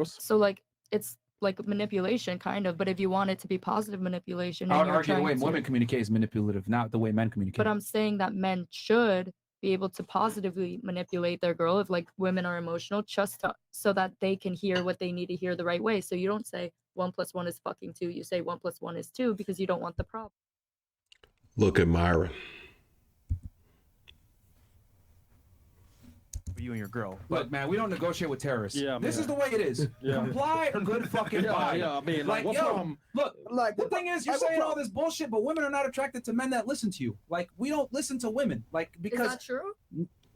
gross. So like it's like manipulation kind of, but if you want it to be positive manipulation, I would and you're argue the way trying to, women communicate is manipulative, not the way men communicate. but I'm saying that men should be able to positively manipulate their girl if like women are emotional, just so that they can hear what they need to hear the right way. So you don't say 1 + 1 is fucking 2. You say 1 + 1 is 2 because you don't want the problem. Look at Myron. For you and your girl. Look, man, we don't negotiate with terrorists. Yeah, this man. is the way it is. Yeah. Comply or good fucking buy. Yeah, I mean, like, what's yo, wrong? look, Like, the thing is, you're saying all this bullshit, but women are not attracted to men that listen to you. Like, we don't listen to women. Like, because Is that true?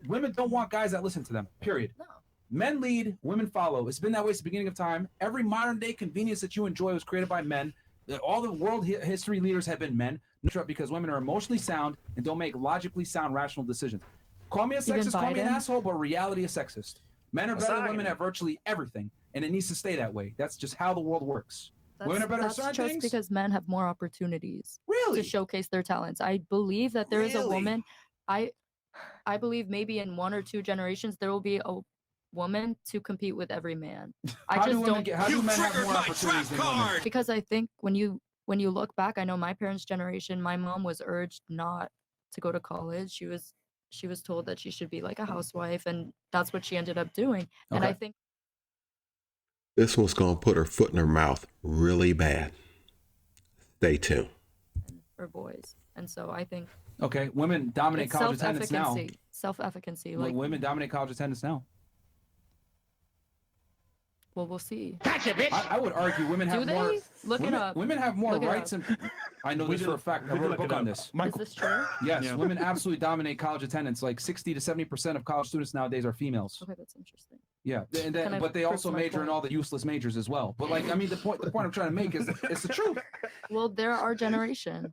women don't want guys that listen to them, period. No. Men lead, women follow. It's been that way since the beginning of time. Every modern day convenience that you enjoy was created by men. All the world history leaders have been men, because women are emotionally sound and don't make logically sound, rational decisions. Call me a sexist, call me an asshole, but reality is sexist. Men are better than women at virtually everything, and it needs to stay that way. That's just how the world works. Women are better at certain just things. because men have more opportunities Really? to showcase their talents. I believe that there is a woman. I believe maybe in 1 or 2 generations there will be a woman to compete with every man. How do men have more opportunities than women? Because I think when you look back, I know my parents' generation, my mom was urged not to go to college. She was told that she should be like a housewife, and that's what she ended up doing. And I think This one's going to put her foot in her mouth really bad. Stay tuned. for boys. And so I think Okay, women dominate it's college attendance now. Self-efficacy. Like, Like, women dominate college attendance now. well, we'll see. I would argue women have Do they? more. Look it women, up. Women have more Look it rights, up. and I know this for a fact. I wrote a book on this. Is this true? Yes, women absolutely dominate college attendance. Like 60 to 70% of college students nowadays are females. Okay, that's interesting. Yeah, and Can I but they prove also my major in point? all the useless majors as well. But like, I mean, the point I'm trying to make is it's the truth. Well, they're our generation.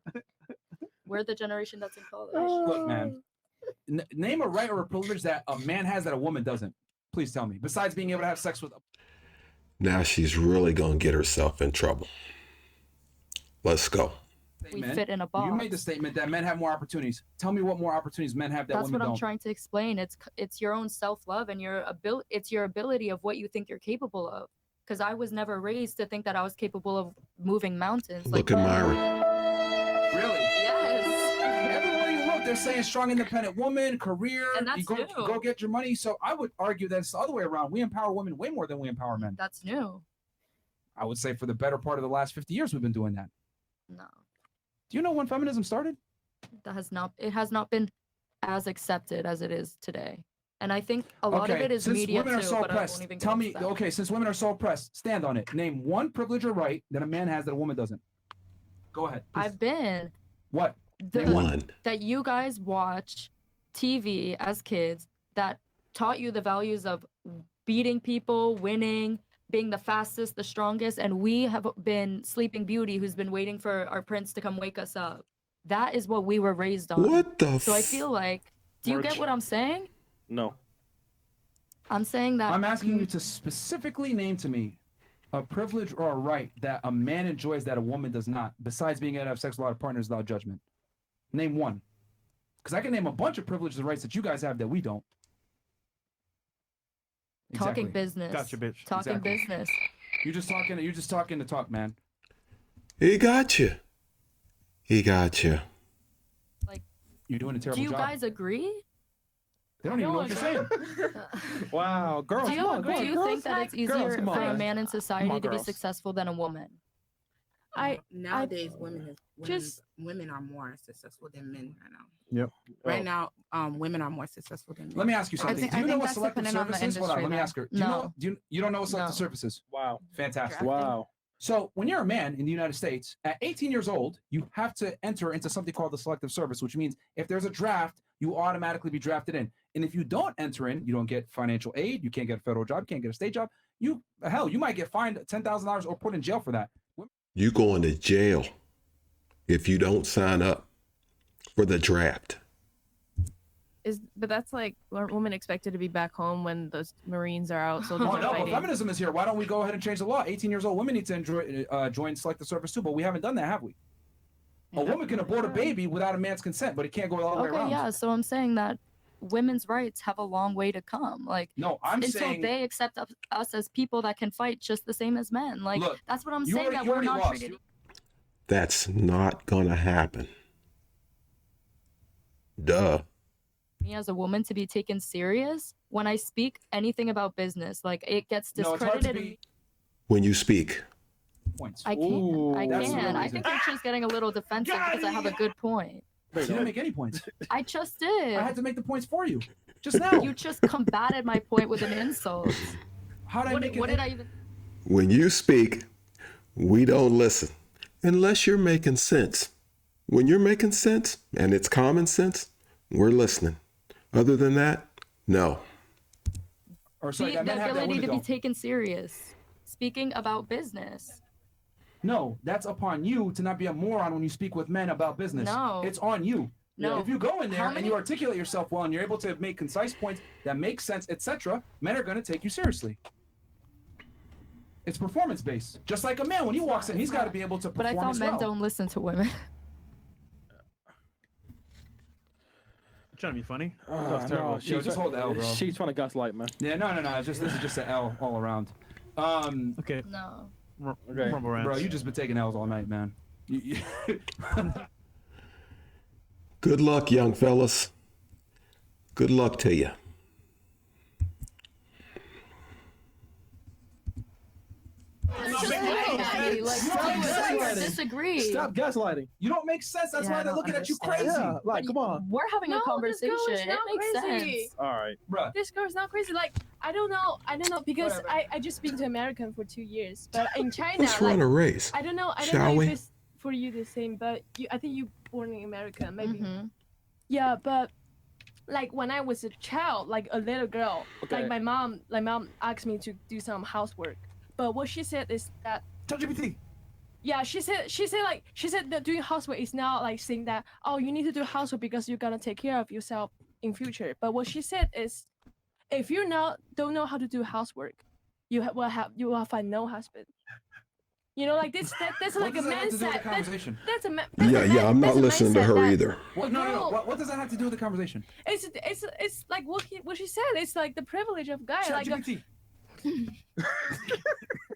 We're the generation that's in college. Look, man, name a right or a privilege that a man has that a woman doesn't. Please tell me. Besides being able to have sex with. Now she's really going to get herself in trouble. Let's go. We fit in a box. You made the statement that men have more opportunities. Tell me what more opportunities men have that That's women what I'm don't. trying to explain. It's your own self-love and it's your ability of what you think you're capable of. Because I was never raised to think that I was capable of moving mountains. Look at Myron. Really? Yes. Everywhere you look, they're saying strong, independent woman, career. And that's you go, new. go get your money. So I would argue that it's the other way around. We empower women way more than we empower men. That's new. I would say for the better part of the last 50 years, we've been doing that. No. Do you know when feminism started? It has not been as accepted as it is today. And I think a lot of it is since media women are too, so but I oppressed, won't even tell get me, into that. okay, since women are so oppressed, stand on it. Name one privilege or right that a man has that a woman doesn't. Go ahead. Please. I've been What? that you guys watch TV as kids that taught you the values of beating people, winning, being the fastest, the strongest, and we have been Sleeping Beauty who's been waiting for our prince to come wake us up. That is what we were raised on. What the So I feel like, do you get what I'm saying? No. I'm saying that I'm asking you to specifically name to me a privilege or a right that a man enjoys that a woman does not, besides being able to have sex with a lot of partners without judgment. Name one. Because I can name a bunch of privileges and rights that you guys have that we don't. talking business. Gotcha, bitch. Talking Exactly. business. You're just talking to talk, man. He got you. He got you. Like, You're doing a terrible do you job. guys agree? They don't even know what you're saying. Wow, girls, Do come on, you, do you girls, think that it's easier girls, come for a on. man in society on, to be girls. successful than a woman? Nowadays women are more successful than men right now. Yep. Right now, women are more successful than men. Let me ask you something. Do you know what selective service is? Hold on, let me though. ask her. You don't know what selective No. service is? Wow. Fantastic. Wow. So when you're a man in the United States, at 18 years old, you have to enter into something called the selective service, which means if there's a draft, you automatically be drafted in. And if you don't enter in, you don't get financial aid, you can't get a federal job, you can't get a state job. You might get fined $10,000 or put in jail for that. You going to jail if you don't sign up for the draft. But that's like women expected to be back home when those Marines are out. So Oh, no, but feminism is here. Why don't we go ahead and change the law? 18 years old women need to join selective service too, but we haven't done that, have we? A woman can abort a baby without a man's consent, but it can't go all the way Okay, around. yeah. So I'm saying that women's rights have a long way to come. Like, No, I'm until saying they accept us as people that can fight just the same as men. Like, Look, that's what I'm you saying. already- That you we're already not lost. treated. That's not gonna happen. Duh. Me as a woman to be taken serious when I speak anything about business. Like, it gets no, it's hard to discredited. be When you speak, points. I can. I Ooh. That's the can. real I reason. think you're just getting a little defensive because I have a good point. You didn't make any points. I just did. I had to make the points for you just now. You just combated my point with an insult. How did I make it? What did I even? when you speak, we don't listen unless you're making sense. When you're making sense and it's common sense, we're listening. Other than that, no. Or sorry, The that men have that ability women to be don't. taken serious. Speaking about business. No, that's upon you to not be a moron when you speak with men about business. No. It's on you. No. If you go in there How and many- you articulate yourself well and you're able to make concise points that make sense, etc., men are going to take you seriously. It's performance based. Just like a man, when he walks in, he's got to be able to But I perform thought as men well. don't listen to women. Trying to be funny. Oh, That was terrible. no, Yo, just hold the L, bro. She's trying to gaslight, man. Yeah, no. This is just an L all around. Okay. No. Okay. Rumble rants. Bro, you just been taking L's all night, man. Good luck, young fellas. Good luck to you. Disagree. Stop gaslighting. You don't make sense. That's Yeah, why I they're don't looking at you crazy. understand. Yeah, like, come on. We're having a No, conversation. this girl is It not makes crazy. sense. All right. Bruh. This girl is not crazy. Like, I don't know because Whatever. I just been to America for 2 years, but in China, Let's like, run a race. I don't know Shall if we? it's for you the same, but I think you born in America, maybe. Mhm. Yeah, but like when I was a child, like a little girl, Okay. like my mom asked me to do some housework, but what she said is that ChatGPT. yeah, she said that doing housework is not like saying that, oh, you need to do housework because you're gonna take care of yourself in future. But what she said is, if you don't know how to do housework, you will find no husband. You know, like that's What like a does that have to do with the mindset. conversation? That's a Yeah, I'm not that's a listening to mindset her that- either. What, No. no. What does that have to do with the conversation? It's like what she said. It's like the privilege of guy. Like ChatGPT.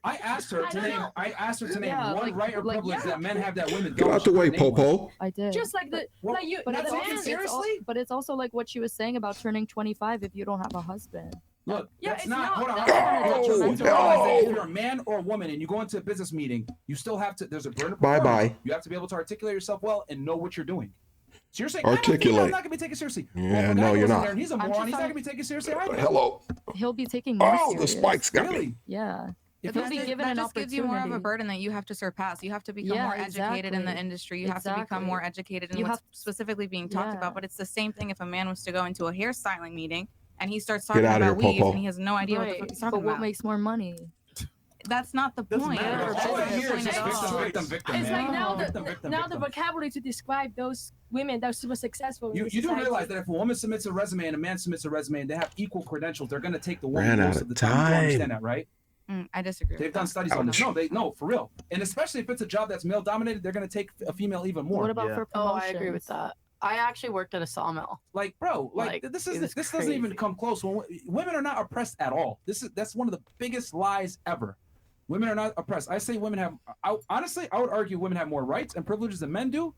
I asked her I to don't name. know. I asked her to name Yeah, one like- right or like, privilege yeah. that men have that women Get don't. out the way, Name one. Popo. I did. just like the Well, like you. But Not it's, the taken man, also, seriously? but it's also like what she was saying about turning 25 if you don't have a husband. Look, Yeah, that's it's not. not- Hold on. that's kinda hold on. detrimental. You realize that No. if you're a man or a woman and you go into a business meeting, you still have to. There's a burden of Bye-bye. performance. You have to be able to articulate yourself well and know what you're doing. So you're saying I'm Articulate. not gonna be taken seriously. Yeah, if a guy no, you're goes in not. there and he's a I'm moron. just He's not trying- gonna be taken seriously either. Hello. He'll be taking more Oh, the serious. spikes got me. Really? Yeah. If But he'll be that given an just gives you more of a opportunity. burden that you have to surpass. You have to become Yeah, more educated in the exactly. industry. You have to become Exactly. more educated in You what's have- specifically being talked Yeah. about. But it's the same thing if a man was to go into a hairstyling meeting and he starts Get talking outta about here, weaves Popo. and he has no idea what the Right, fuck he's talking but what about. makes more money? That's not the Doesn't point. matter. Yeah, All I business hear is point just at all. victim, It's man. like now Victim, the victim, now victim. the vocabulary to describe those women that are super successful. in You the do society. realize that if a woman submits a resume and a man submits a resume and they have equal credentials, they're going to take the woman Ran out most of of the time. You time. understand that, right? I disagree. They've with done that. studies on this. No, for real. And especially if it's a job that's male dominated, they're going to take a female even more. What about Yeah. for Oh, promotions? I agree with that. I actually worked at a sawmill. Like, bro, Like, this it isn't. was This doesn't even crazy. come close. Women are not oppressed at all. That's one of the biggest lies ever. Women are not oppressed. I say women have. Honestly, I would argue women have more rights and privileges than men do.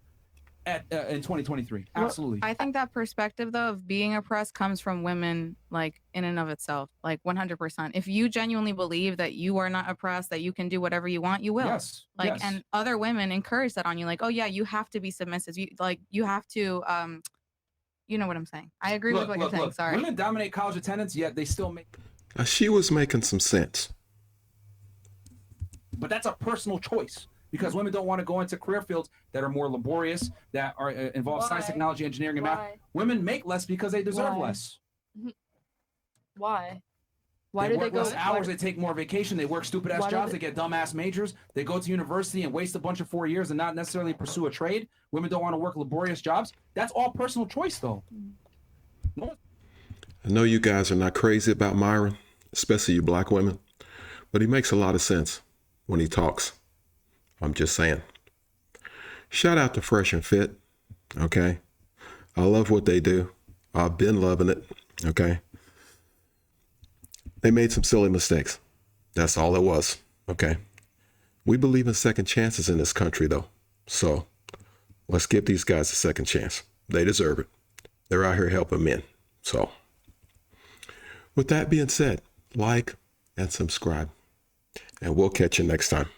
In 2023, absolutely. I think that perspective though of being oppressed comes from women, like in and of itself, like 100%. If you genuinely believe that you are not oppressed, that you can do whatever you want, you will. Yes. Like, yes. and other women encourage that on you, like, oh yeah, you have to be submissive. You have to, you know what I'm saying. I agree with what you're saying. Sorry. Women dominate college attendance, yet they still make. Now, she was making some sense. But that's a personal choice because women don't want to go into career fields that are more laborious, that are involve science, Why? technology, engineering, and math. Why? Women make less because they deserve Why? less. Why? Why They do they work go? less hours? They take more vacation. They work stupid ass Why do jobs. they- They get dumb ass majors. They go to university and waste a bunch of 4 years and not necessarily pursue a trade. Women don't want to work laborious jobs. That's all personal choice, though. No, I know you guys are not crazy about Myron, especially you black women, but he makes a lot of sense when he talks. I'm just saying. Shout out to Fresh and Fit, okay? I love what they do. I've been loving it. Okay. They made some silly mistakes. That's all it was. Okay. We believe in second chances in this country, though. So let's give these guys a second chance. They deserve it. They're out here helping men. So with that being said, like and subscribe, and we'll catch you next time.